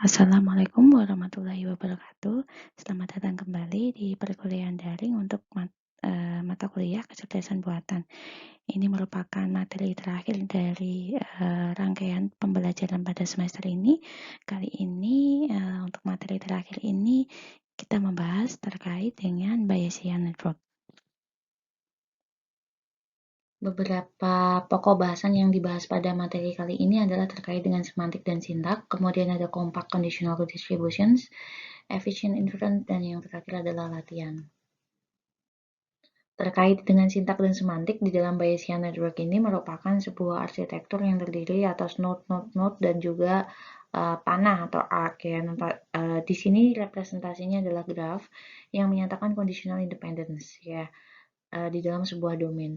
Assalamualaikum warahmatullahi wabarakatuh. Selamat datang kembali di perkuliahan daring untuk mata kuliah kecerdasan buatan. Ini merupakan materi terakhir dari rangkaian pembelajaran pada semester ini. Kali ini untuk materi terakhir ini kita membahas terkait dengan Bayesian Network. Beberapa pokok bahasan yang dibahas pada materi kali ini adalah terkait dengan semantik dan sintak, kemudian ada compact conditional distributions, efficient inference, dan yang terakhir adalah latihan. Terkait dengan sintak dan semantik, di dalam Bayesian Network ini merupakan sebuah arsitektur yang terdiri atas node dan juga panah atau arc ya. Di sini representasinya adalah graf yang menyatakan conditional independence ya di dalam sebuah domain.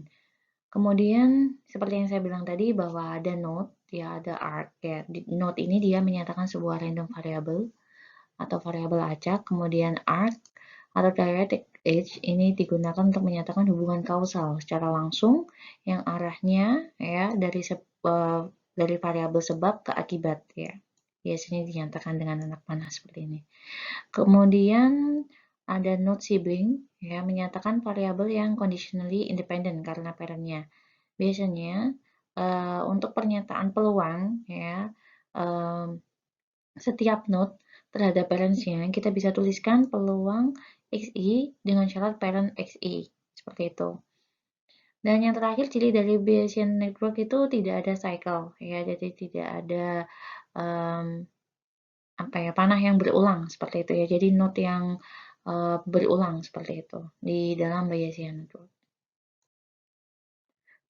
Kemudian seperti yang saya bilang tadi bahwa ada node ya, ada arc ya. Di node ini dia menyatakan sebuah random variable atau variabel acak, kemudian arc atau direct edge ini digunakan untuk menyatakan hubungan kausal secara langsung yang arahnya ya dari variabel sebab ke akibat ya. Biasanya dinyatakan dengan anak panah seperti ini. Kemudian ada node sibling ya, menyatakan variabel yang conditionally independent karena parentnya. Biasanya untuk pernyataan peluang ya, setiap node terhadap parentsnya kita bisa tuliskan peluang XI dengan syarat parent XI seperti itu. Dan yang terakhir, ciri dari Bayesian network itu tidak ada cycle ya, jadi tidak ada panah yang berulang seperti itu ya. Jadi node yang berulang seperti itu di dalam Bayesian network.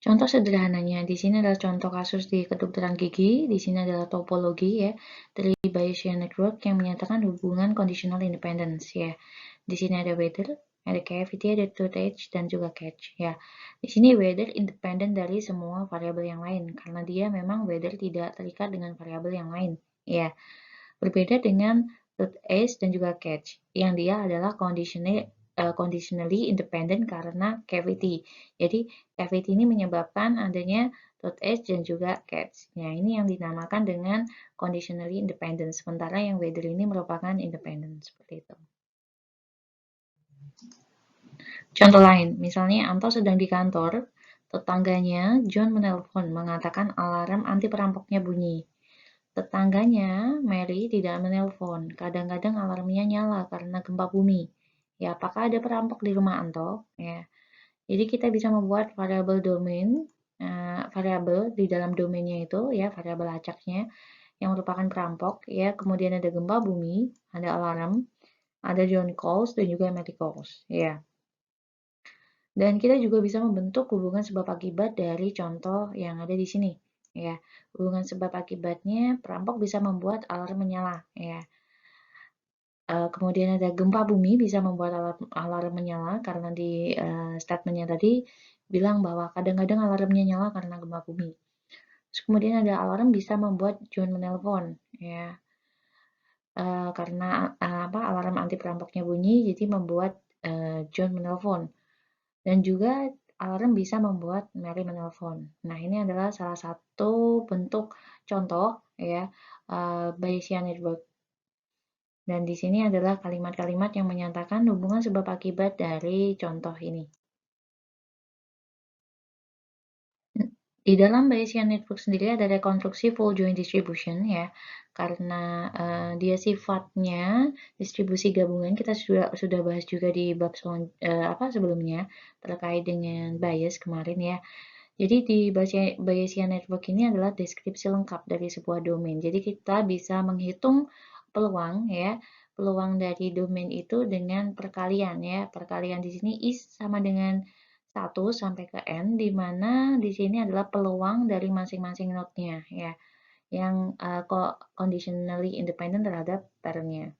Contoh sederhananya, di sini adalah contoh kasus di kedokteran gigi, di sini adalah topologi ya, dari Bayesian network yang menyatakan hubungan conditional independence ya. Di sini ada whether, ada cavity, ada tooth edge, dan juga catch ya. Di sini whether independen dari semua variabel yang lain, karena dia memang whether tidak terikat dengan variabel yang lain ya. Berbeda dengan tooth edge dan juga catch, yang dia adalah conditionally independent karena cavity. Jadi cavity ini menyebabkan adanya tooth edge dan juga catch. Nah, ini yang dinamakan dengan conditionally independent, sementara yang whether ini merupakan independent seperti itu. Contoh lain, misalnya Anto sedang di kantor, tetangganya John menelpon mengatakan alarm anti perampoknya bunyi. Tetangganya, Mary, tidak menelpon. Kadang-kadang alarmnya nyala karena gempa bumi. Ya, apakah ada perampok di rumah Anto? Ya. Jadi kita bisa membuat variabel domain, variabel di dalam domainnya itu, ya, variabel acaknya yang merupakan perampok. Ya, kemudian ada gempa bumi, ada alarm, ada John calls dan juga Mary calls. Ya. Dan kita juga bisa membentuk hubungan sebab akibat dari contoh yang ada di sini. Ya, hubungan sebab akibatnya perampok bisa membuat alarm menyala. Ya, kemudian ada gempa bumi bisa membuat alarm menyala karena di statementnya tadi bilang bahwa kadang-kadang alarmnya nyala karena gempa bumi. Terus kemudian ada alarm bisa membuat John menelpon. Ya, karena alarm anti perampoknya bunyi, jadi membuat John menelpon. Dan juga alarm bisa membuat Mary menelpon. Nah, ini adalah salah satu bentuk contoh ya Bayesian network. Dan di sini adalah kalimat-kalimat yang menyatakan hubungan sebab akibat dari contoh ini. Di dalam Bayesian network sendiri ada rekonstruksi full joint distribution ya, karena dia sifatnya distribusi gabungan. Kita sudah bahas juga di bab sebelumnya terkait dengan bias kemarin ya. Jadi di Bayesian network ini adalah deskripsi lengkap dari sebuah domain. Jadi kita bisa menghitung peluang ya, peluang dari domain itu dengan perkalian ya. Perkalian di sini is sama dengan 1 sampai ke n, di mana di sini adalah peluang dari masing-masing node-nya ya, yang conditionally independent terhadap parent-nya.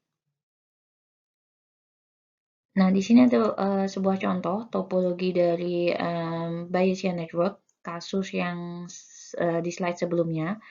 Nah, di sini ada sebuah contoh topologi dari Bayesian network, kasus yang di slide sebelumnya.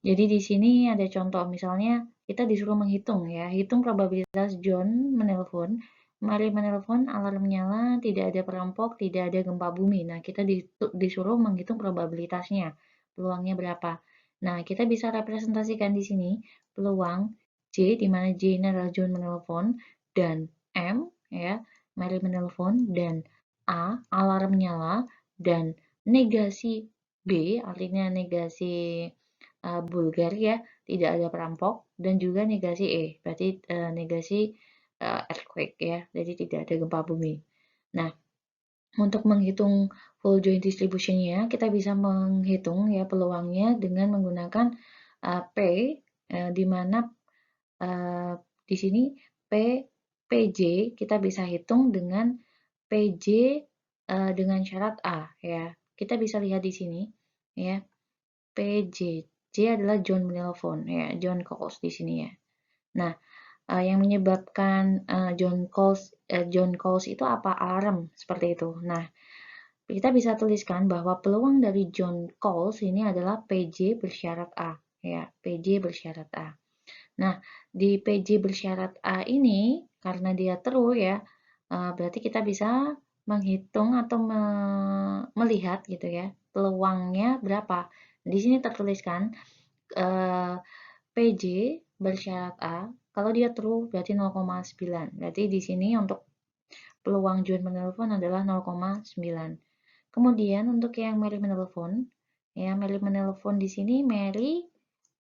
Jadi di sini ada contoh, misalnya kita disuruh menghitung ya, hitung probabilitas John menelpon, Mary menelpon, alarm nyala, tidak ada perampok, tidak ada gempa bumi. Nah, kita disuruh menghitung probabilitasnya, peluangnya berapa. Nah, kita bisa representasikan di sini peluang J, di mana J ini adalah John menelpon, dan M, ya, Mary menelpon, dan A, alarm nyala, dan negasi B, artinya negasi Bulgar ya, tidak ada perampok, dan juga negasi E, berarti negasi earthquake ya, jadi tidak ada gempa bumi. Nah, untuk menghitung full joint distribution-nya, kita bisa menghitung ya peluangnya dengan menggunakan P, di mana di sini PJ kita bisa hitung dengan PJ dengan syarat A ya. Kita bisa lihat di sini ya. PJ adalah John menelpon ya, John calls di sini ya. Nah, yang menyebabkan John calls itu apa? Alarm seperti itu. Nah, kita bisa tuliskan bahwa peluang dari John calls ini adalah PJ bersyarat A ya, PJ bersyarat A. Nah, di PJ bersyarat A ini karena dia true ya, berarti kita bisa menghitung atau melihat gitu ya, peluangnya berapa. Di sini tertuliskan PJ bersyarat A, kalau dia true berarti 0,9. Berarti di sini untuk peluang John menelpon adalah 0,9. Kemudian untuk yang Mary menelpon, ya Mary menelpon di sini Mary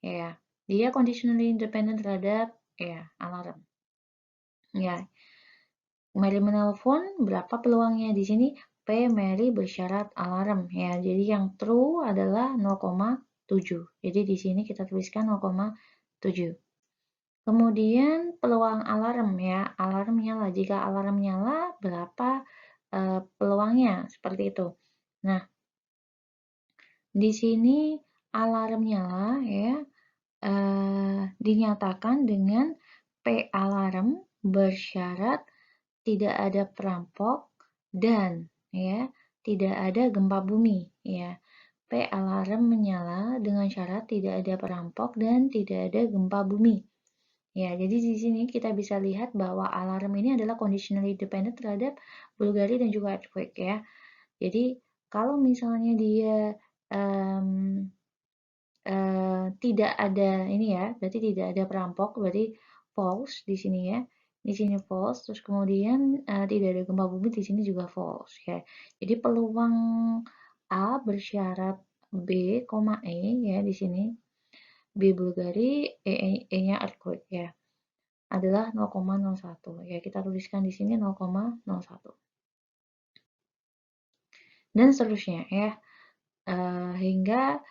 ya dia conditionally independent terhadap ya alarm. Ya, Mary menelpon berapa peluangnya di sini? P Mary bersyarat alarm ya. Jadi yang true adalah 0,7. Jadi di sini kita tuliskan 0,7. Kemudian peluang alarm ya, alarm nyala. Jika alarm nyala, berapa peluangnya? Seperti itu. Nah, di sini alarm nyala ya, dinyatakan dengan P alarm bersyarat tidak ada perampok dan ya tidak ada gempa bumi ya. P alarm menyala dengan syarat tidak ada perampok dan tidak ada gempa bumi. Ya, jadi di sini kita bisa lihat bahwa alarm ini adalah conditionally dependent terhadap Bulgari dan juga earthquake ya. Jadi kalau misalnya dia tidak ada ini ya, berarti tidak ada perampok, berarti false di sini ya. Di sini false, terus kemudian tidak ada gempa bumi di sini juga false ya. Jadi peluang A bersyarat B, E ya di sini. B Bulgari, E-nya earthquake ya. Adalah 0,01 ya. Kita tuliskan di sini 0,01. Dan seterusnya ya. Hingga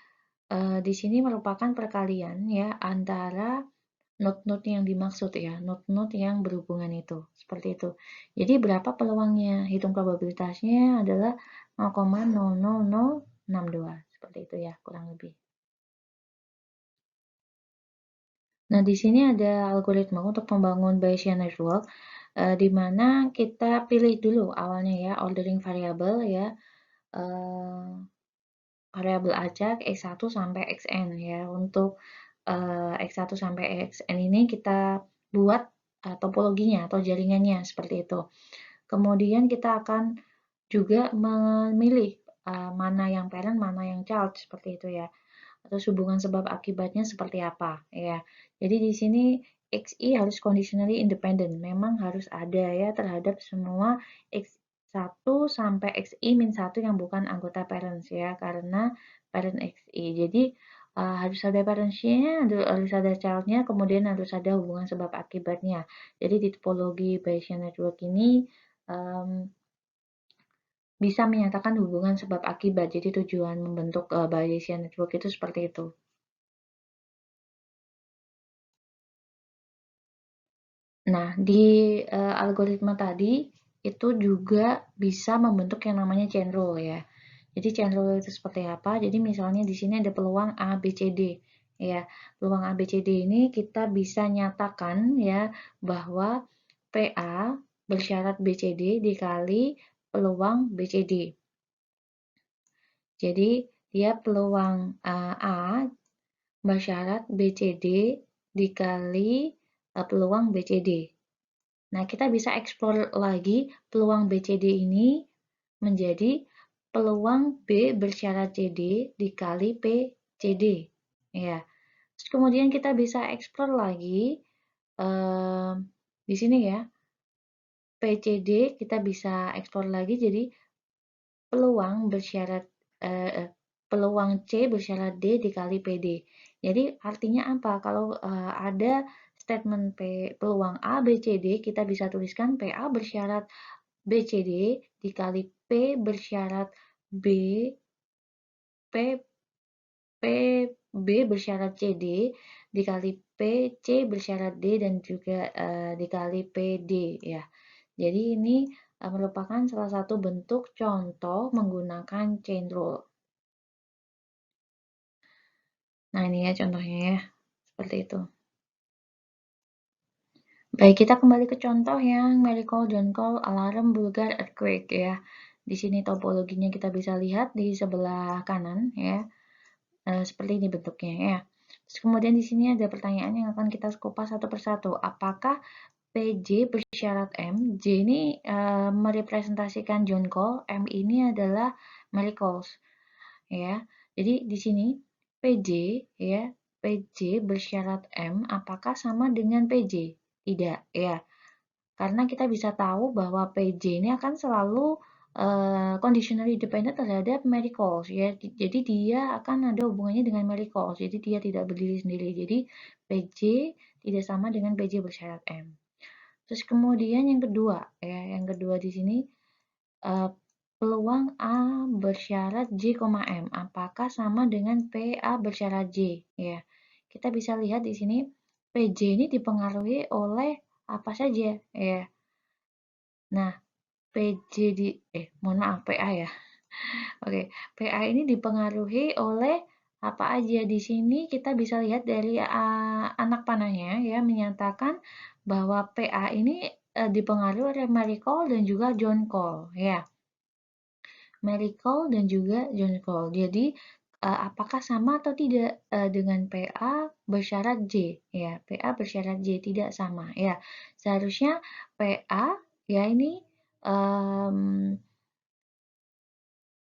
di sini merupakan perkalian ya antara node-node yang dimaksud ya, node-node yang berhubungan itu, seperti itu. Jadi berapa peluangnya? Hitung probabilitasnya adalah 0,00062, seperti itu ya, kurang lebih. Nah, di sini ada algoritma untuk membangun Bayesian network, di mana kita pilih dulu awalnya ya, ordering variable ya, variabel acak X1 sampai Xn ya. Untuk X1 sampai Xn ini kita buat topologinya atau jaringannya seperti itu. Kemudian kita akan juga memilih mana yang parent, mana yang child seperti itu ya. Atau hubungan sebab akibatnya seperti apa ya. Jadi di sini XI harus conditionally independent. Memang harus ada ya terhadap semua X1 sampai XI-1 yang bukan anggota parents ya, karena parent XI. Jadi harus ada parents-nya, harus ada child-nya, kemudian harus ada hubungan sebab akibatnya. Jadi di topologi Bayesian network ini bisa menyatakan hubungan sebab akibat. Jadi tujuan membentuk Bayesian network itu seperti itu. Nah, di algoritma tadi itu juga bisa membentuk yang namanya chain rule ya. Jadi chain rule itu seperti apa? Jadi misalnya di sini ada peluang A, B, C, D. Ya, peluang A, B, C, D ini kita bisa nyatakan ya bahwa PA bersyarat B, C, D dikali peluang B, C, D. Jadi dia peluang A bersyarat B, C, D dikali peluang B, C, D. Nah, kita bisa eksplor lagi peluang BCD ini menjadi peluang B bersyarat CD dikali PCD. Ya. Terus kemudian kita bisa eksplor lagi di sini ya, PCD kita bisa ekspor lagi jadi peluang bersyarat peluang C bersyarat D dikali PD. Jadi artinya apa? Kalau ada statement peluang A, B, C, D, kita bisa tuliskan PA bersyarat BCD dikali P bersyarat B, P, P, B bersyarat CD dikali P, C bersyarat D dan juga dikali PD ya. Jadi ini merupakan salah satu bentuk contoh menggunakan chain rule. Nah, ini ya contohnya ya, seperti itu. Baik, kita kembali ke contoh yang miracle, John call, alarm, vulgar, earthquake ya. Di sini topologinya kita bisa lihat di sebelah kanan ya. Seperti ini bentuknya ya. Terus kemudian di sini ada pertanyaan yang akan kita kupas satu persatu. Apakah PJ bersyarat M? J ini merepresentasikan John call, M ini adalah miracles ya. Jadi di sini PJ ya, PJ bersyarat M apakah sama dengan PJ? Tidak ya. Karena kita bisa tahu bahwa PJ ini akan selalu conditionally dependent terhadap miracles ya. Jadi dia akan ada hubungannya dengan miracles. Jadi dia tidak berdiri sendiri. Jadi PJ tidak sama dengan PJ bersyarat M. Terus kemudian yang kedua ya, yang kedua di sini peluang A bersyarat J, M. Apakah sama dengan PA bersyarat J? Ya, kita bisa lihat di sini PJ ini dipengaruhi oleh apa saja ya. Nah, PJ mohon maaf PA ya. Oke, PA ini dipengaruhi oleh apa aja? Di sini kita bisa lihat dari anak panahnya ya menyatakan bahwa PA ini dipengaruhi oleh Marie Cole dan juga John Cole ya. Marie Cole dan juga John Cole. Jadi apakah sama atau tidak dengan PA bersyarat J? Ya, PA bersyarat J tidak sama. Ya, seharusnya PA ya ini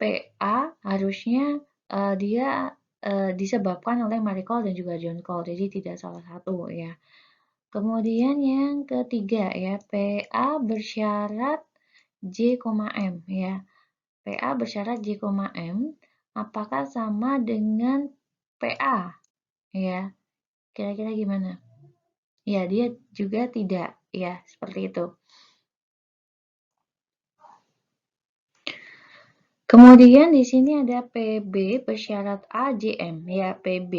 PA harusnya dia disebabkan oleh Marie Cole dan juga John Cole. Jadi tidak salah satu ya. Kemudian yang ketiga ya, PA bersyarat J, M ya. PA bersyarat J, M apakah sama dengan PA ya? Kira-kira gimana? Ya, dia juga tidak ya, seperti itu. Kemudian di sini ada PB bersyarat AJM ya, PB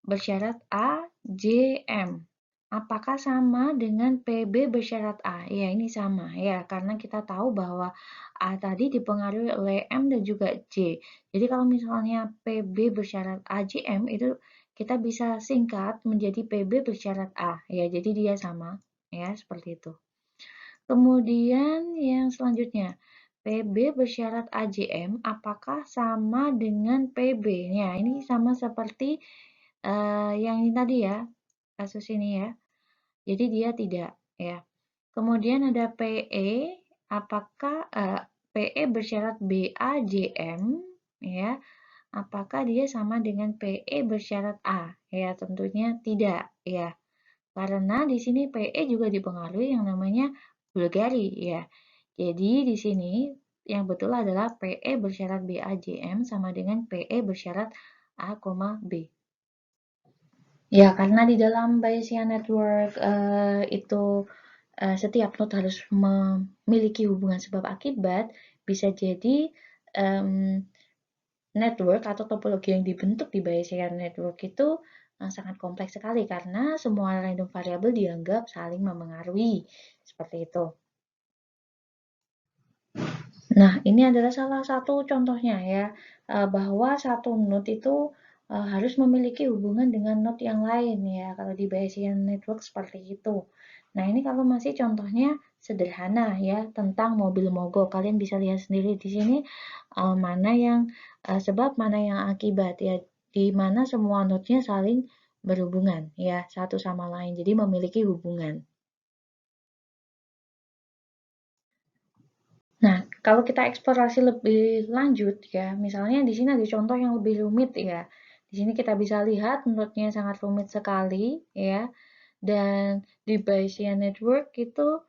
bersyarat AJM. Apakah sama dengan PB bersyarat A? Ya, ini sama ya, karena kita tahu bahwa A tadi dipengaruhi oleh M dan juga J. Jadi kalau misalnya PB bersyarat AJM itu kita bisa singkat menjadi PB bersyarat A. Ya, jadi dia sama ya, seperti itu. Kemudian yang selanjutnya, PB bersyarat AJM apakah sama dengan PB? Ya, ini sama seperti yang ini tadi ya, kasus ini ya. Jadi dia tidak ya. Kemudian ada PE, apakah PE bersyarat BAJM ya? Apakah dia sama dengan PE bersyarat A? Ya, tentunya tidak ya. Karena di sini PE juga dipengaruhi yang namanya Bulgari ya. Jadi di sini yang betul adalah PE bersyarat BAJM sama dengan PE bersyarat A, B. Ya, karena di dalam Bayesian Network itu setiap node harus memiliki hubungan sebab akibat, bisa jadi network atau topologi yang dibentuk di Bayesian Network itu sangat kompleks sekali karena semua random variabel dianggap saling memengaruhi. Seperti itu. Nah, ini adalah salah satu contohnya ya, bahwa satu node itu harus memiliki hubungan dengan node yang lain ya, kalau di Bayesian Network seperti itu. Nah, ini kalau masih contohnya sederhana ya, tentang mobil mogok. Kalian bisa lihat sendiri di sini mana yang sebab, mana yang akibat ya, di mana semua node-nya saling berhubungan ya, satu sama lain. Jadi memiliki hubungan. Nah, kalau kita eksplorasi lebih lanjut ya, misalnya di sini ada contoh yang lebih rumit ya. Di sini kita bisa lihat node-nya sangat rumit sekali ya. Dan di Bayesian network itu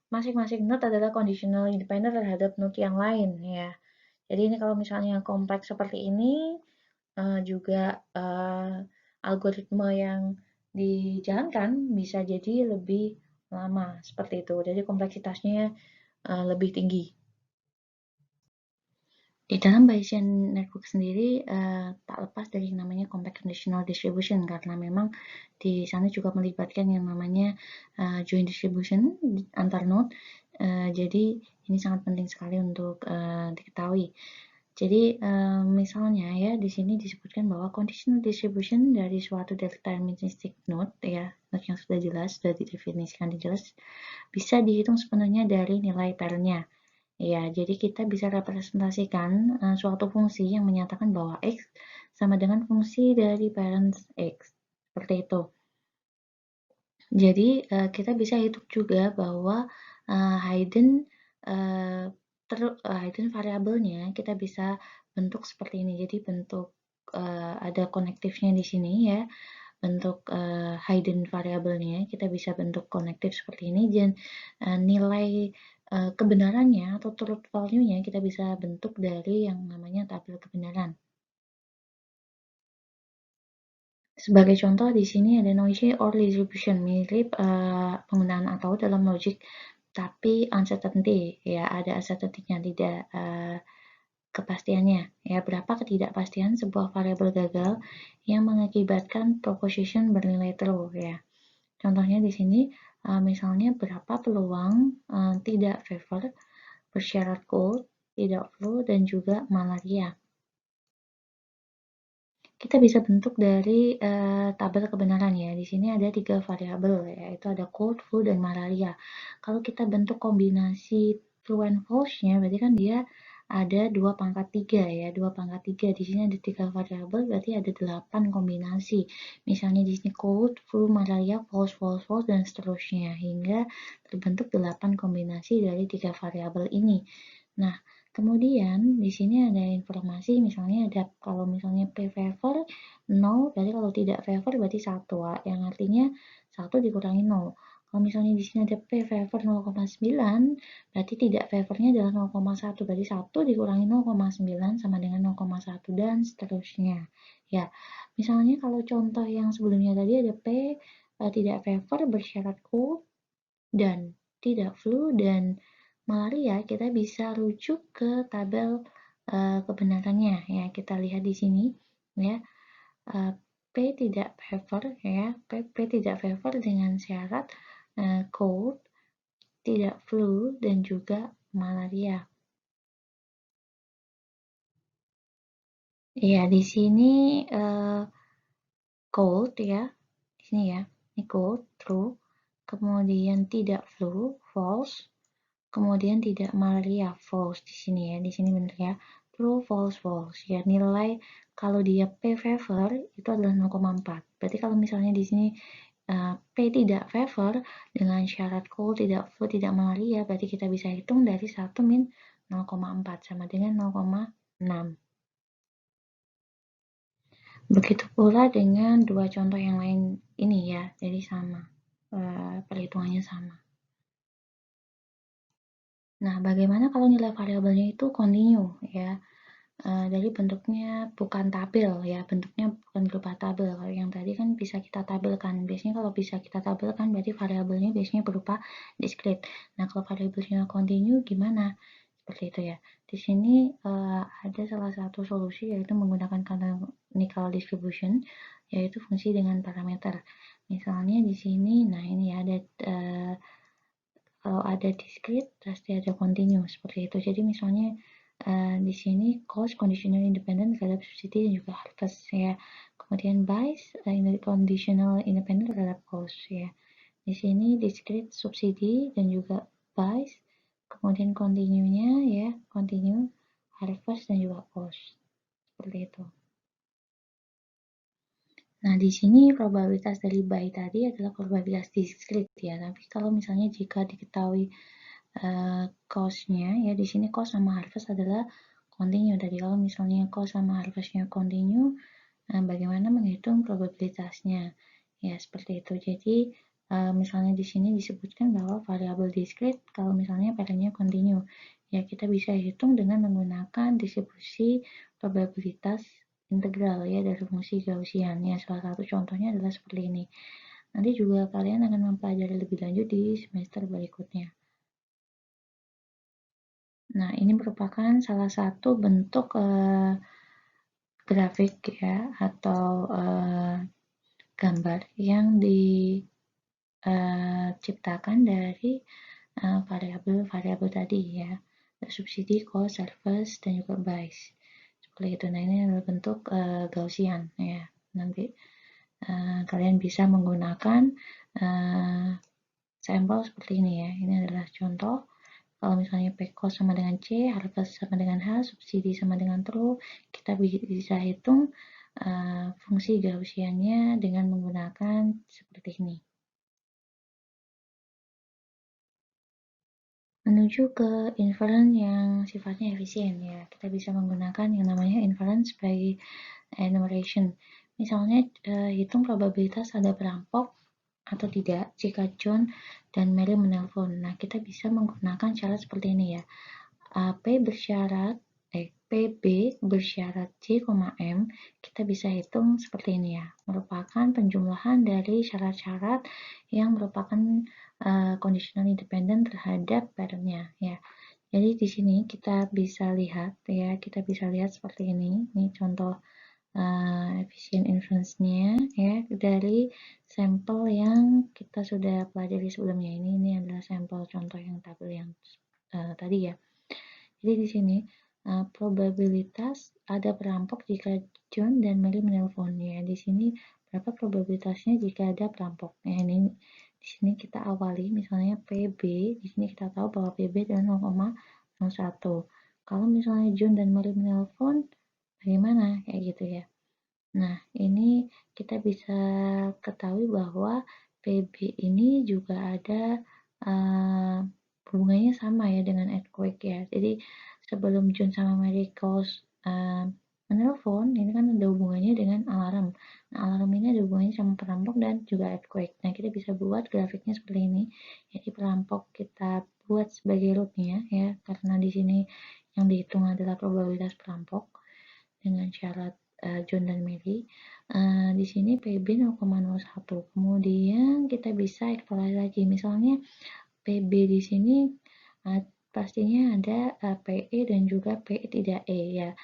masing-masing node adalah conditional independent terhadap node yang lain ya. Jadi ini kalau misalnya kompleks seperti ini juga algoritma yang dijalankan bisa jadi lebih lama seperti itu. Jadi kompleksitasnya lebih tinggi. Di dalam Bayesian network sendiri tak lepas dari yang namanya compact conditional distribution karena memang di sana juga melibatkan yang namanya joint distribution antar node. Jadi ini sangat penting sekali untuk diketahui. Jadi misalnya ya di sini disebutkan bahwa conditional distribution dari suatu deterministic node ya, node yang sudah jelas, sudah didefinisikan jelas, bisa dihitung sepenuhnya dari nilai pairnya. Ya, jadi kita bisa representasikan suatu fungsi yang menyatakan bahwa X sama dengan fungsi dari parent X. Seperti itu. Jadi kita bisa hitung juga bahwa hidden hidden variabelnya kita bisa bentuk seperti ini. Jadi bentuk ada konektifnya di sini ya. Bentuk hidden variabelnya kita bisa bentuk konektif seperti ini dan nilai kebenarannya atau truth value-nya kita bisa bentuk dari yang namanya tabel kebenaran. Sebagai contoh di sini ada noisy or distribution mirip penggunaan atau dalam logic tapi uncertainty ya ada uncertainty-nya tidak kepastiannya ya berapa ketidakpastian sebuah variabel gagal yang mengakibatkan proposition bernilai true ya. Contohnya di sini misalnya berapa peluang tidak favor, bersyarat cold, tidak flu dan juga malaria. Kita bisa bentuk dari tabel kebenaran ya. Di sini ada 3 variabel yaitu ada cold, flu dan malaria. Kalau kita bentuk kombinasi true and false-nya berarti kan dia ada 2 pangkat 3 ya, 2 pangkat 3. Di sini ada 3 variabel berarti ada 8 kombinasi. Misalnya di sini cold, flu, malaria, false, false, false dan seterusnya hingga terbentuk 8 kombinasi dari 3 variabel ini. Nah, kemudian di sini ada informasi misalnya ada kalau misalnya P favor 0 berarti kalau tidak favor berarti 1 yang artinya 1 dikurangi 0. Kalau misalnya di sini ada P favor 0,9 berarti tidak favornya adalah 0,1 berarti 1 dikurangi 0,9 sama dengan 0,1 dan seterusnya. Ya, misalnya kalau contoh yang sebelumnya tadi ada P tidak favor bersyarat cool dan tidak flu dan malaria, kita bisa rujuk ke tabel kebenarannya ya. Kita lihat di sini ya. P tidak favor ya. P tidak favor dengan syarat cold, tidak flu dan juga malaria. Ya, di sini cold ya. Di sini ya. Ini cold, true. Kemudian tidak flu, false. Kemudian tidak malaria false di sini ya. Di sini benar ya. True, false, false. Ya, nilai kalau dia P favor itu adalah 0,4. Berarti kalau misalnya di sini P tidak favor dengan syarat cold, tidak flu, tidak malaria, berarti kita bisa hitung dari 1 min 0,4 sama dengan 0,6. Begitu pula dengan dua contoh yang lain ini ya. Jadi sama. Perhitungannya sama. Nah, bagaimana kalau nilai variabelnya itu kontinu ya? Dari bentuknya bukan tabel ya, bentuknya bukan berupa tabel. Kalau yang tadi kan bisa kita tabelkan. Biasanya kalau bisa kita tabelkan berarti variabelnya biasanya berupa discrete. Nah, kalau variabelnya kontinu gimana? Seperti itu ya. Di sini ada salah satu solusi yaitu menggunakan canonical distribution yaitu fungsi dengan parameter. Misalnya di sini, nah ini ada kalau ada discrete pasti ada continue seperti itu. Jadi misalnya di sini cost conditional independent terhadap subsidi dan juga harvest ya. Kemudian bias conditional independent terhadap cost ya. Di sini discrete subsidi dan juga bias. Kemudian continue-nya ya, continue, harvest dan juga cost. Seperti itu. Nah, di sini probabilitas dari buy tadi adalah probabilitas discrete ya. Tapi kalau misalnya jika diketahui cost-nya ya di sini cost sama harvest adalah continue. Tadi kalau misalnya cost sama harvest-nya continue, bagaimana menghitung probabilitasnya? Ya, seperti itu. Jadi, misalnya di sini disebutkan bahwa variabel discrete kalau misalnya pattern-nya continue. Ya, kita bisa hitung dengan menggunakan distribusi probabilitas integral ya dari fungsi Gaussian. Ya, salah satu contohnya adalah seperti ini. Nanti juga kalian akan mempelajari lebih lanjut di semester berikutnya. Nah, ini merupakan salah satu bentuk grafik ya atau gambar yang diciptakan dari variabel-variabel tadi ya, subsidi, cost, service, dan juga bias. Seperti itu. Nah, ini adalah bentuk Gaussian ya. Nanti kalian bisa menggunakan sampel seperti ini ya. Ini adalah contoh. Kalau misalnya P cost sama dengan C, harga sama dengan H, subsidi sama dengan true, kita bisa hitung fungsi Gaussiannya dengan menggunakan seperti ini. Menuju ke inference yang sifatnya efisien ya, kita bisa menggunakan yang namanya inference by enumeration. Misalnya hitung probabilitas ada perampok atau tidak jika John dan Mary menelpon. Nah, kita bisa menggunakan syarat seperti ini ya. PB bersyarat C, M, kita bisa hitung seperti ini ya, merupakan penjumlahan dari syarat-syarat yang merupakan conditional independent terhadap pattern-nya ya. Jadi di sini kita bisa lihat ya, seperti ini. Ini contoh efficient inference-nya ya dari sampel yang kita sudah pelajari sebelumnya. Ini adalah sampel contoh yang tabel yang tadi ya. Jadi di sini probabilitas ada perampok jika John dan Mary menelpon ya. Di sini berapa probabilitasnya jika ada perampok. Nah, ini di sini kita awali misalnya PB, di sini kita tahu bahwa PB adalah 0,01. Kalau misalnya John dan Mary menelpon, bagaimana? Kayak gitu ya. Nah, ini kita bisa ketahui bahwa PB ini juga ada hubungannya sama ya dengan earthquake ya. Jadi sebelum John sama Mary Cause menelpon, ini kan ada hubungannya dengan alarm. Nah, alarm ini ada hubungannya sama perampok dan juga earthquake. Nah, kita bisa buat grafiknya seperti ini. Jadi perampok kita buat sebagai rootnya ya, karena di sini yang dihitung adalah probabilitas perampok dengan syarat John dan Mary. Di sini PB 0,01. Kemudian kita bisa evaluasi lagi. Misalnya PB di sini pastinya ada PE dan juga PE tidak E ya.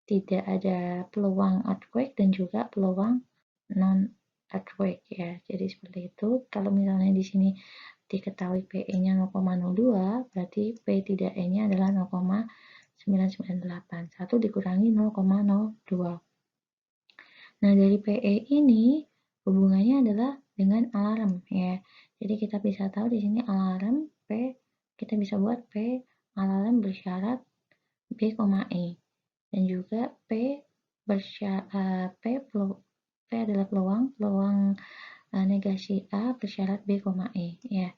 Tidak ada peluang earthquake dan juga peluang non earthquake ya. Jadi seperti itu. Kalau misalnya di sini diketahui PE-nya 0,02, berarti P tidak E-nya adalah 0,998. 1 dikurangi 0,02. Nah, dari PE ini hubungannya adalah dengan alarm ya. Jadi kita bisa tahu di sini alarm P, kita bisa buat P alarm bersyarat B, E dan juga P bersyarat P adalah peluang negasi A bersyarat B, E ya.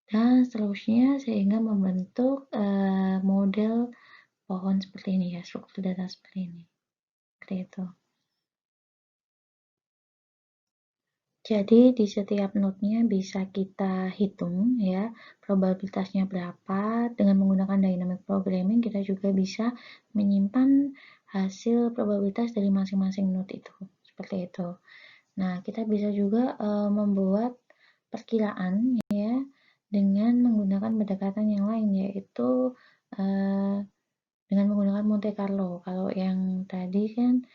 Dan seterusnya sehingga membentuk model pohon seperti ini ya, struktur data seperti ini. Seperti itu. Jadi di setiap node-nya bisa kita hitung ya, probabilitasnya berapa. Dengan menggunakan dynamic programming kita juga bisa menyimpan hasil probabilitas dari masing-masing node itu. Seperti itu. Nah, kita bisa juga membuat perkiraan ya dengan menggunakan pendekatan yang lain, yaitu dengan menggunakan Monte Carlo. Kalau yang tadi kan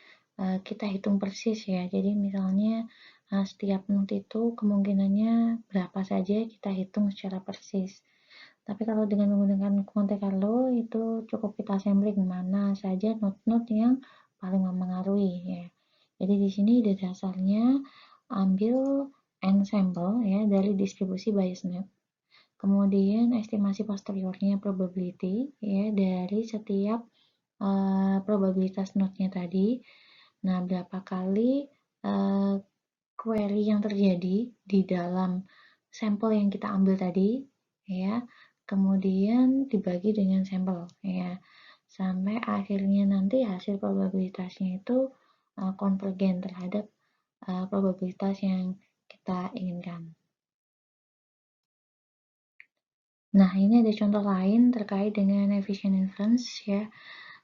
kita hitung persis ya. Jadi misalnya setiap node itu kemungkinannya berapa saja kita hitung secara persis. Tapi kalau dengan menggunakan Monte Carlo itu cukup kita sampling mana saja node-node yang paling mempengaruhi ya. Jadi di sini ide dasarnya ambil n sampel ya dari distribusi Bayes-Nash. Kemudian estimasi posteriornya probability ya dari setiap probabilitas node-nya tadi. Nah, berapa kali query yang terjadi di dalam sampel yang kita ambil tadi ya. Kemudian dibagi dengan sampel ya. Sampai akhirnya nanti hasil probabilitasnya itu konvergen terhadap probabilitas yang kita inginkan. Nah, ini ada contoh lain terkait dengan efficient inference ya.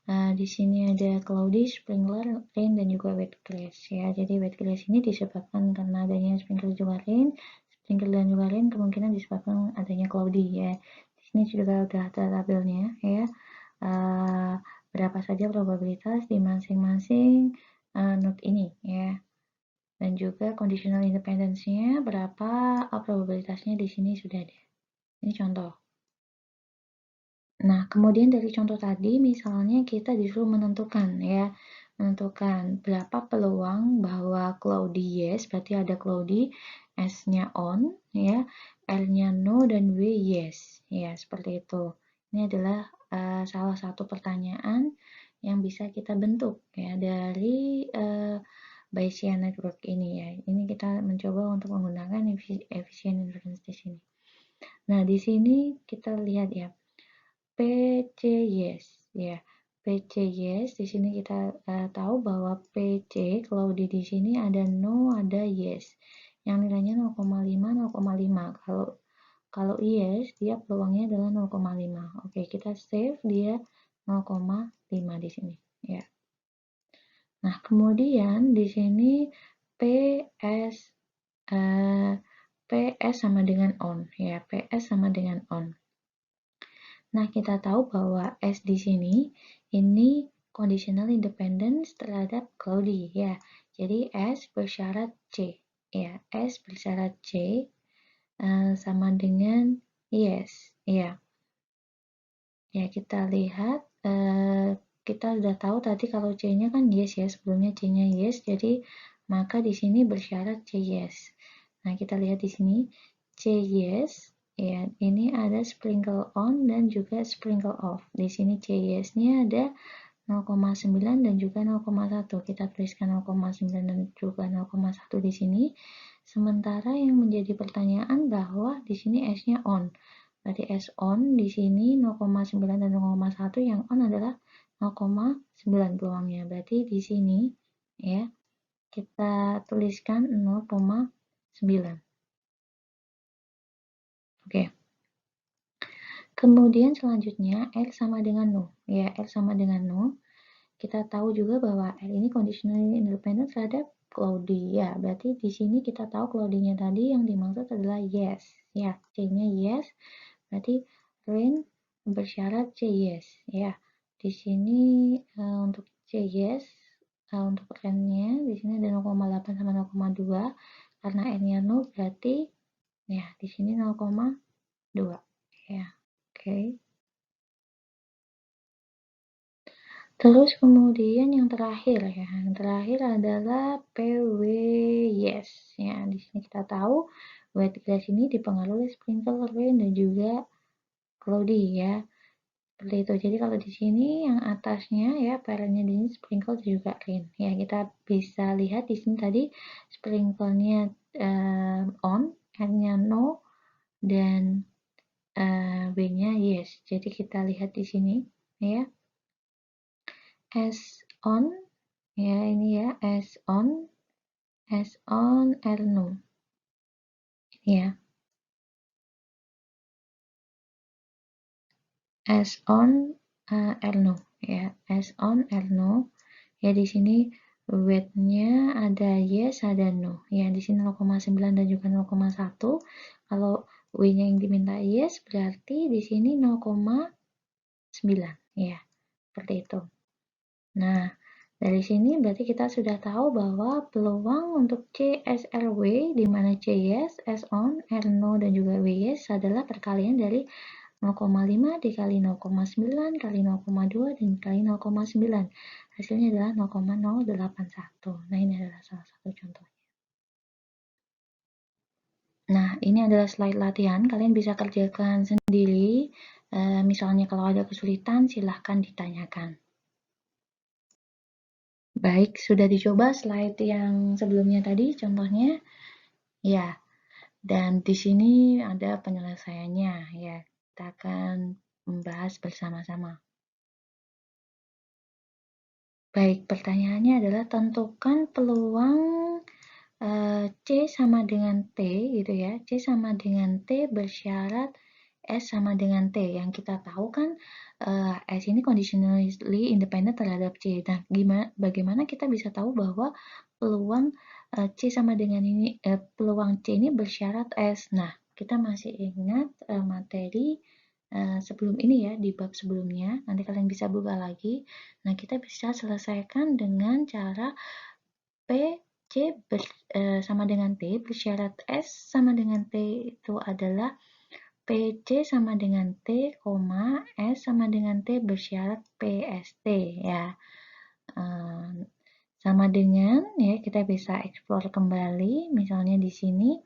Di sini ada cloudy, sprinkler, rain, dan juga wet grass ya. Jadi wet grass ini disebabkan karena adanya sprinkler juga rain, sprinkler dan juga rain kemungkinan disebabkan adanya cloudy ya. Di sini juga udah ada tabelnya ya. Berapa saja probabilitas di masing-masing node ini ya. Dan juga conditional independence-nya berapa probabilitasnya di sini sudah ada. Ini contoh. Nah, kemudian dari contoh tadi, misalnya kita disuruh menentukan ya, menentukan berapa peluang bahwa cloudy yes, berarti ada cloudy, S-nya on, ya, R-nya no, dan W yes, ya, seperti itu. Ini adalah salah satu pertanyaan yang bisa kita bentuk ya dari Bayesian network ini ya. Ini kita mencoba untuk menggunakan efficient inference di sini. Nah, di sini kita lihat ya. PC yes ya. PC yes di sini kita tahu bahwa PC kalau di sini ada no, ada yes. Yang nilainya 0,5 0,5. Kalau yes dia peluangnya adalah 0,5. Oke, kita save dia 0,5 di sini ya. Nah, kemudian di sini PS PS sama dengan on ya. PS sama dengan on. Nah, kita tahu bahwa S di sini ini conditional independence terhadap cloudy ya. Jadi S bersyarat C ya. S bersyarat C sama dengan yes ya. Ya, kita lihat kita udah tahu tadi kalau C-nya kan yes ya, sebelumnya C-nya yes, jadi maka di sini bersyarat C yes. Nah, kita lihat di sini C yes ya, ini ada sprinkle on dan juga sprinkle off. Di sini C yes-nya ada 0,9 dan juga 0,1. Kita tuliskan 0,9 dan juga 0,1 di sini. Sementara yang menjadi pertanyaan bahwa di sini S-nya on. Berarti S on di sini 0,9 dan 0,1, yang on adalah 0,9 peluangnya. Berarti di sini ya kita tuliskan 0,9. Oke. Kemudian selanjutnya R sama dengan 0 ya, R sama dengan 0. Kita tahu juga bahwa R ini conditionally independent terhadap cloudy ya. Berarti di sini kita tahu cloudy-nya tadi yang dimaksud adalah yes ya. C-nya yes. Berarti rain bersyarat C yes ya. Di sini untuk C yes untuk rain-nya di sini ada 0,8 sama 0,2 karena R-nya 0 berarti ya di sini 0,2 ya. Oke. Terus kemudian yang terakhir ya, yang terakhir adalah PW yes. Ya, di sini kita tahu wet grass ini dipengaruhi sprinkle rain dan juga cloudy ya. Seperti itu. Jadi kalau di sini yang atasnya ya, parentnya di sini sprinkle dan juga rain. Ya, kita bisa lihat di sini tadi sprinkle-nya on, R-nya no, dan W-nya yes. Jadi kita lihat di sini ya. S on ya, ini ya, S on R no ya, S on R no ya, S on R no ya. Di sini weight-nya ada yes ada no ya. Di sini 0,9 dan juga 0,1. Kalau W-nya yang diminta yes berarti di sini 0,9 ya, seperti itu. Nah, dari sini berarti kita sudah tahu bahwa peluang untuk CSRW di mana C yes, S on, R no, dan juga W yes adalah perkalian dari 0,5 dikali 0,9 kali 0,2 dan kali 0,9. Hasilnya adalah 0,081. Nah, ini adalah salah satu contohnya. Nah, ini adalah slide latihan. Kalian bisa kerjakan sendiri. Misalnya kalau ada kesulitan, silahkan ditanyakan. Baik, sudah dicoba slide yang sebelumnya tadi contohnya? Ya, dan di sini ada penyelesaiannya ya. Kita akan membahas bersama-sama. Baik, pertanyaannya adalah tentukan peluang C sama dengan T gitu ya, C sama dengan T bersyarat S sama dengan T. Yang kita tahu kan S ini conditionally independent terhadap C. Nah, bagaimana kita bisa tahu bahwa peluang C sama dengan ini, peluang C ini bersyarat S. Nah, kita masih ingat materi sebelum ini ya, di bab sebelumnya, nanti kalian bisa buka lagi. Nah, kita bisa selesaikan dengan cara P, C sama dengan T, bersyarat S sama dengan T itu adalah PC sama dengan T, S sama dengan T bersyarat PST ya. Sama dengan ya, kita bisa explore kembali, misalnya di sini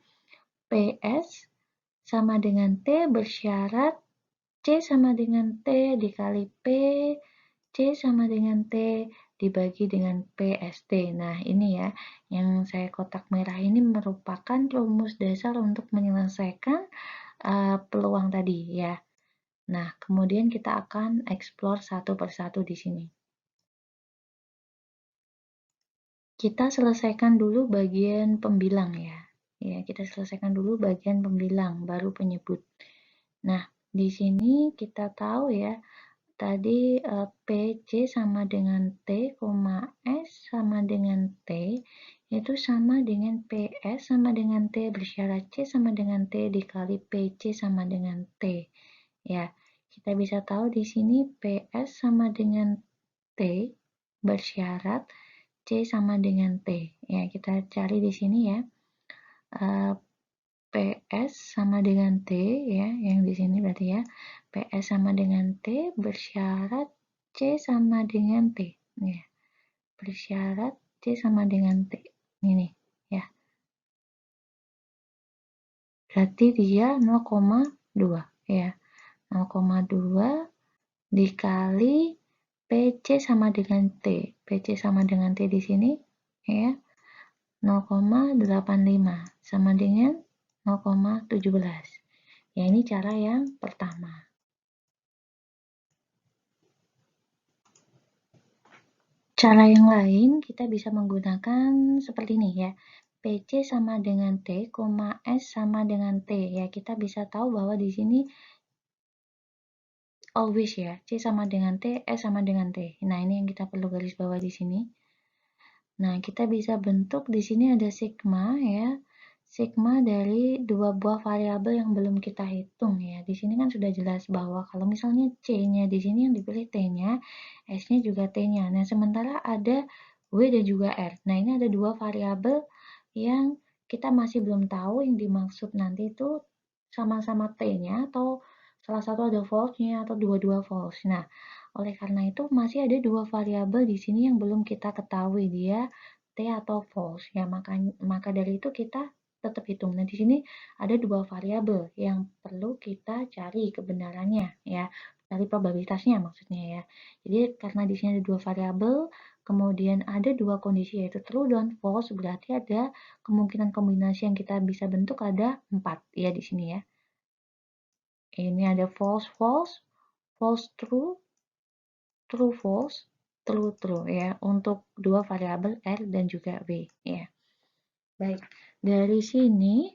PS sama dengan T bersyarat C sama dengan T dikali P, C sama dengan T dibagi dengan PST. Nah, ini ya, yang saya kotak merah ini merupakan rumus dasar untuk menyelesaikan peluang tadi ya. Nah, kemudian kita akan explore satu persatu di sini. Kita selesaikan dulu bagian pembilang ya. Ya, kita selesaikan dulu bagian pembilang, baru penyebut. Nah, di sini kita tahu ya, tadi PC sama dengan T, S sama dengan T, itu sama dengan PS sama dengan T bersyarat C sama dengan T dikali PC sama dengan T. Ya, kita bisa tahu di sini PS sama dengan T bersyarat C sama dengan T. Ya, kita cari di sini ya. PS sama dengan T ya, yang di sini berarti ya. PS sama dengan T bersyarat C sama dengan T. Ya. Bersyarat C sama dengan T. Ini ya. Berarti dia 0,2 ya. 0,2 dikali PC sama dengan T. PC sama dengan T di sini ya. 0,85 sama dengan 0,17. Ya, ini cara yang pertama. Cara yang lain kita bisa menggunakan seperti ini ya. PC sama dengan T, S sama dengan T. Ya, kita bisa tahu bahwa di sini always ya, C sama dengan T, S sama dengan T. Nah, ini yang kita perlu garis bawah di sini. Nah, kita bisa bentuk di sini ada sigma ya. Sigma dari dua buah variabel yang belum kita hitung ya. Di sini kan sudah jelas bahwa kalau misalnya C-nya di sini yang dipilih T-nya, S-nya juga T-nya. Nah, sementara ada W dan juga R. Nah, ini ada dua variabel yang kita masih belum tahu yang dimaksud nanti itu sama-sama T-nya atau salah satu ada false-nya atau dua-dua false. Nah, oleh karena itu masih ada dua variabel di sini yang belum kita ketahui dia T atau false. Ya, maka dari itu kita tetap hitung. Nah, di sini ada dua variabel yang perlu kita cari kebenarannya ya, cari probabilitasnya maksudnya ya. Jadi karena di sini ada dua variabel, kemudian ada dua kondisi yaitu true dan false, berarti ada kemungkinan kombinasi yang kita bisa bentuk ada 4 ya di sini ya. Ini ada false false, false true, true false, true true ya untuk dua variabel R dan juga W ya. Baik, dari sini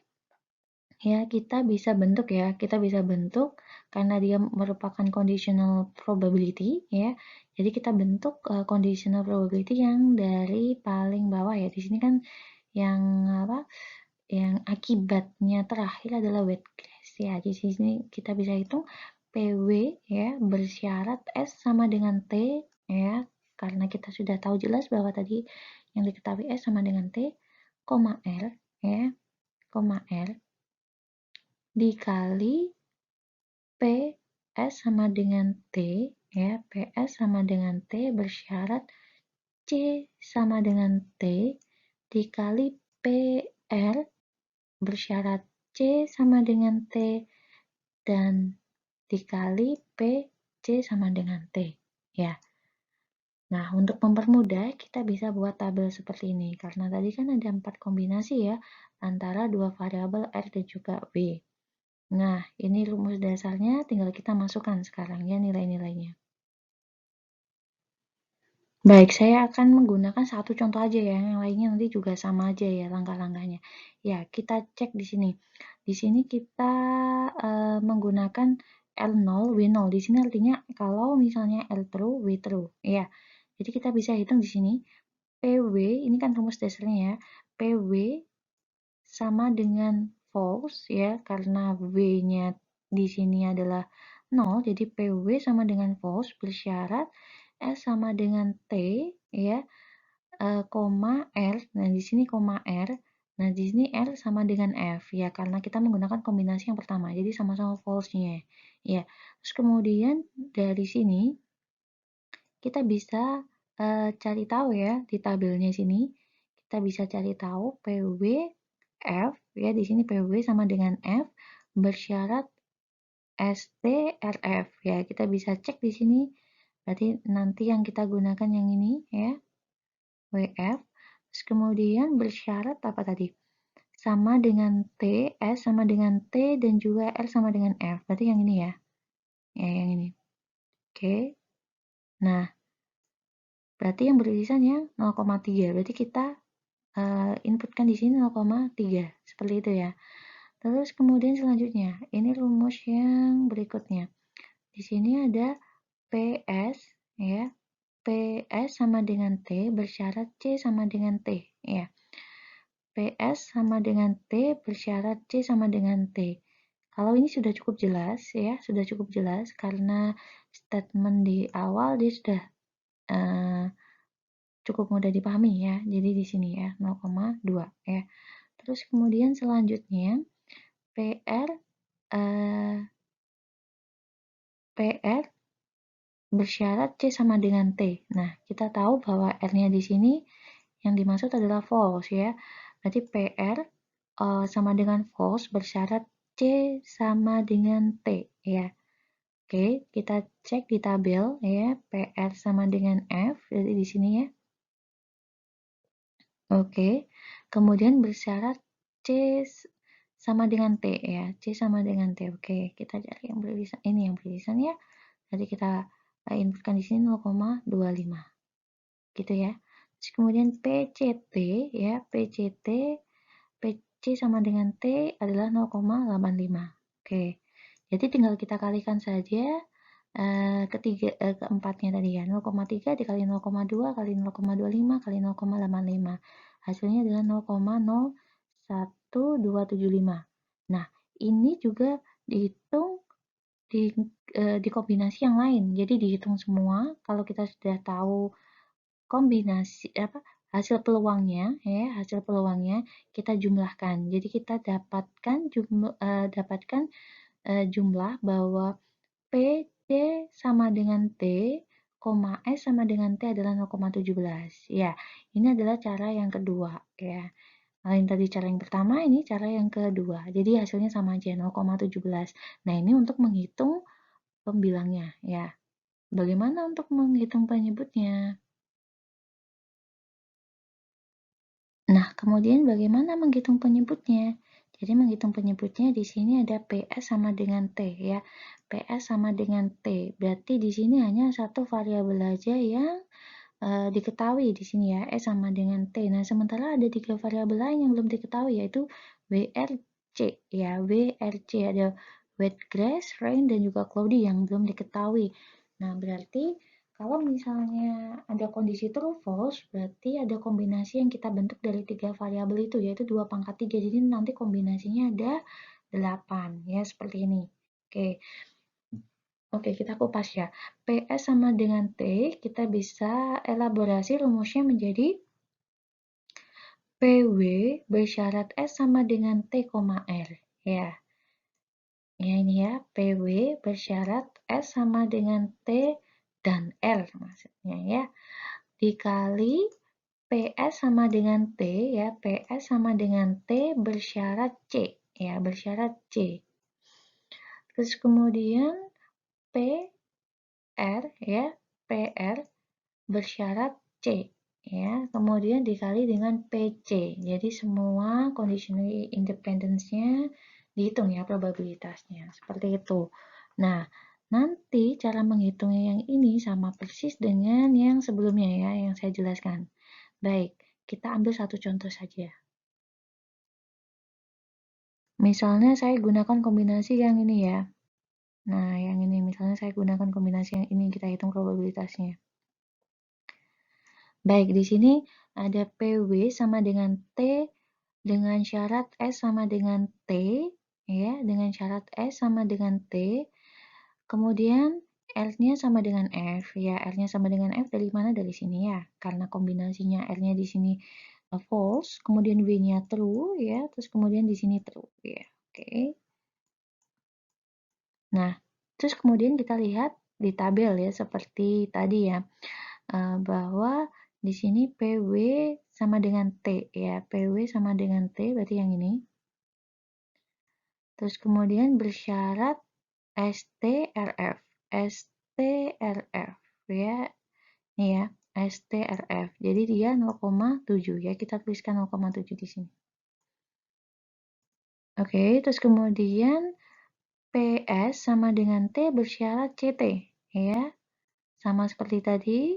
ya kita bisa bentuk ya, kita bisa bentuk karena dia merupakan conditional probability ya. Jadi kita bentuk conditional probability yang dari paling bawah ya. Di sini kan yang apa? Yang akibatnya terakhir adalah wet guess ya. Di sini kita bisa hitung PW ya bersyarat S sama dengan T ya. Karena kita sudah tahu jelas bahwa tadi yang diketahui S sama dengan T, R ya, R dikali PS sama dengan T ya, PS sama dengan T bersyarat C sama dengan T dikali PR bersyarat C sama dengan T dan dikali P C sama dengan T ya. Nah, untuk mempermudah kita bisa buat tabel seperti ini karena tadi kan ada 4 kombinasi ya antara dua variabel R dan juga W. Nah, ini rumus dasarnya tinggal kita masukkan sekarang ya nilai-nilainya. Baik, saya akan menggunakan satu contoh aja ya, yang lainnya nanti juga sama aja ya langkah-langkahnya. Ya, kita cek di sini. Di sini kita menggunakan L0, W0. Di sini artinya kalau misalnya L true, W true. Ya, jadi kita bisa hitung di sini. PW, ini kan rumus dasarnya ya. PW sama dengan false ya, karena W-nya di sini adalah 0, jadi PW sama dengan false bersyarat S sama dengan T ya, koma R. Nah, di sini koma R. Nah, di sini R sama dengan F ya, karena kita menggunakan kombinasi yang pertama. Jadi sama-sama false-nya ya. Terus kemudian dari sini kita bisa cari tahu ya di tabelnya sini. Kita bisa cari tahu PW F ya, di sini PW sama dengan F bersyarat STRF ya. Kita bisa cek di sini. Berarti nanti yang kita gunakan yang ini ya, WF. Terus kemudian bersyarat apa tadi? Sama dengan T, S sama dengan T dan juga R sama dengan F. Berarti yang ini ya. Ya, yang ini. Oke. Nah, berarti yang beririsan yang 0,3. Berarti kita inputkan di sini 0,3. Seperti itu ya. Terus kemudian selanjutnya, ini rumus yang berikutnya. Di sini ada PS ya. PS sama dengan T bersyarat C sama dengan T ya. PS sama dengan T bersyarat C sama dengan T. Kalau ini sudah cukup jelas ya, sudah cukup jelas karena statement di awal dia sudah uh, cukup mudah dipahami ya. Jadi di sini ya 0,2 ya. Terus kemudian selanjutnya PR PR bersyarat C sama dengan T. Nah, kita tahu bahwa R-nya di sini yang dimaksud adalah false ya. Berarti PR sama dengan false bersyarat C sama dengan T ya. Oke, kita cek di tabel ya, PR sama dengan F, jadi di sini ya. Oke, kemudian bersyarat C sama dengan T ya, C sama dengan T. Oke, kita cari yang beririsan, ini yang beririsan ya. Jadi kita inputkan di sini 0,25 gitu ya. Terus kemudian PCT ya, PCT PC sama dengan T adalah 0,85. Oke. Jadi tinggal kita kalikan saja keempatnya tadi ya, 0,3 dikali 0,2 kali 0,25 kali 0,85. Hasilnya adalah 0,01275. Nah, ini juga dihitung di kombinasi yang lain. Jadi dihitung semua. Kalau kita sudah tahu kombinasi hasil peluangnya ya, hasil peluangnya kita jumlahkan. Jadi kita dapatkan jumlah bahwa PC sama dengan T, S sama dengan T adalah 0,17. Ya, ini adalah cara yang kedua ya. Lain tadi cara yang pertama, ini cara yang kedua. Jadi hasilnya sama aja 0,17. Nah, ini untuk menghitung pembilangnya ya. Bagaimana untuk menghitung penyebutnya? Nah, kemudian bagaimana menghitung penyebutnya? Jadi menghitung penyebutnya di sini ada PS sama dengan T ya. PS sama dengan T. Berarti di sini hanya satu variabel aja yang diketahui di sini ya, S sama dengan T. Nah, sementara ada 3 variabel lain yang belum diketahui yaitu WRC ya. WRC ada wet, grass, rain dan juga cloudy yang belum diketahui. Nah, berarti kalau misalnya ada kondisi true false, berarti ada kombinasi yang kita bentuk dari 3 variabel itu, yaitu 2 pangkat 3. Jadi nanti kombinasinya ada 8, ya seperti ini. Oke, kita kupas ya. PS sama dengan T, kita bisa elaborasi rumusnya menjadi PW bersyarat S sama dengan T, R. Ya, ya ini ya, PW bersyarat S sama dengan T dan R maksudnya ya. Dikali PS sama dengan T ya, PS sama dengan T bersyarat C ya, bersyarat C. Terus kemudian PR ya, PR bersyarat C ya, kemudian dikali dengan PC. Jadi semua conditional independence-nya dihitung ya probabilitasnya. Seperti itu. Nah, Nanti cara menghitungnya yang ini sama persis dengan yang sebelumnya ya, yang saya jelaskan. Baik, kita ambil satu contoh saja. Misalnya saya gunakan kombinasi yang ini ya. Nah, yang ini misalnya saya gunakan kombinasi yang ini, kita hitung probabilitasnya. Baik, di sini ada PW sama dengan T dengan syarat S sama dengan T, ya, dengan syarat S sama dengan T. Kemudian R-nya sama dengan F, ya, R-nya sama dengan F dari mana? Dari sini ya, karena kombinasinya R-nya di sini false, kemudian W-nya true, ya, terus kemudian di sini true, ya, oke. Nah, terus kemudian kita lihat di tabel ya, seperti tadi ya, bahwa di sini PW sama dengan T ya, PW sama dengan T berarti yang ini. Terus kemudian bersyarat STRF, STRF ya, ini ya, STRF. Jadi dia 0,7 ya, kita tuliskan 0,7 di sini. Oke, terus kemudian PS sama dengan T bersyarat CT ya. Sama seperti tadi.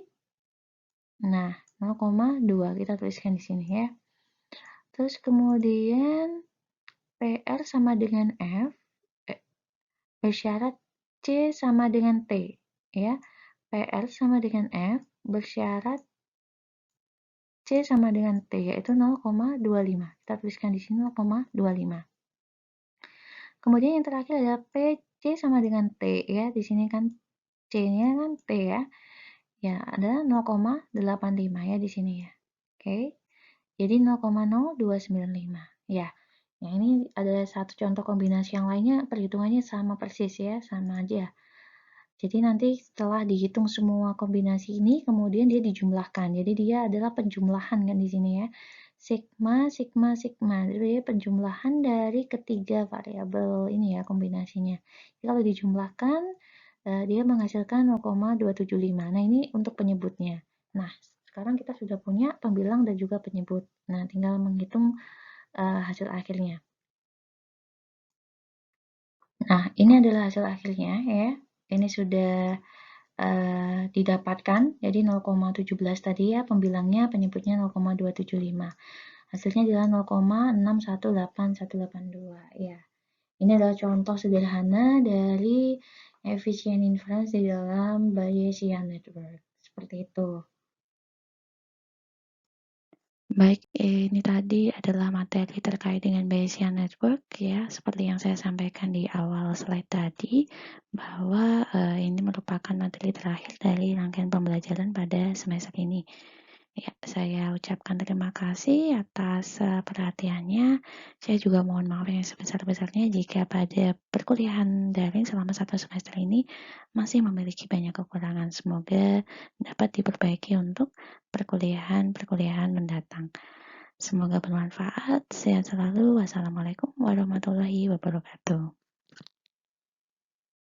Nah, 0,2 kita tuliskan di sini ya. Terus kemudian PR sama dengan F bersyarat C sama dengan T ya. PR sama dengan F bersyarat C sama dengan T yaitu 0,25. Kita tuliskan di sini 0,25. Kemudian yang terakhir adalah PC sama dengan T ya. Di sini kan C-nya kan T ya. Ya, ada 0,85 ya di sini ya. Oke. Jadi 0,0295. Ya. Yang ini ada satu contoh kombinasi yang lainnya, perhitungannya sama persis ya, sama aja. Jadi nanti setelah dihitung semua kombinasi ini, kemudian dia dijumlahkan. Jadi dia adalah penjumlahan kan di sini ya. Sigma, sigma, sigma. Jadi dia penjumlahan dari ketiga variabel ini ya kombinasinya. Jadi kalau dijumlahkan, dia menghasilkan 0,275. Nah ini untuk penyebutnya. Nah sekarang kita sudah punya pembilang dan juga penyebut. Nah tinggal menghitung hasil akhirnya. Nah, ini adalah hasil akhirnya ya. Ini sudah didapatkan, jadi 0,17 tadi ya pembilangnya, penyebutnya 0,275. Hasilnya adalah 0,618182 ya. Ini adalah contoh sederhana dari efisien inference di dalam Bayesian network. Seperti itu. Baik, ini tadi adalah materi terkait dengan Bayesian Network ya, seperti yang saya sampaikan di awal slide tadi, bahwa ini merupakan materi terakhir dari rangkaian pembelajaran pada semester ini. Ya, saya ucapkan terima kasih atas perhatiannya. Saya juga mohon maaf yang sebesar-besarnya jika pada perkuliahan daring selama satu semester ini masih memiliki banyak kekurangan. Semoga dapat diperbaiki untuk perkuliahan-perkuliahan mendatang. Semoga bermanfaat. Sehat selalu. Wassalamualaikum warahmatullahi wabarakatuh.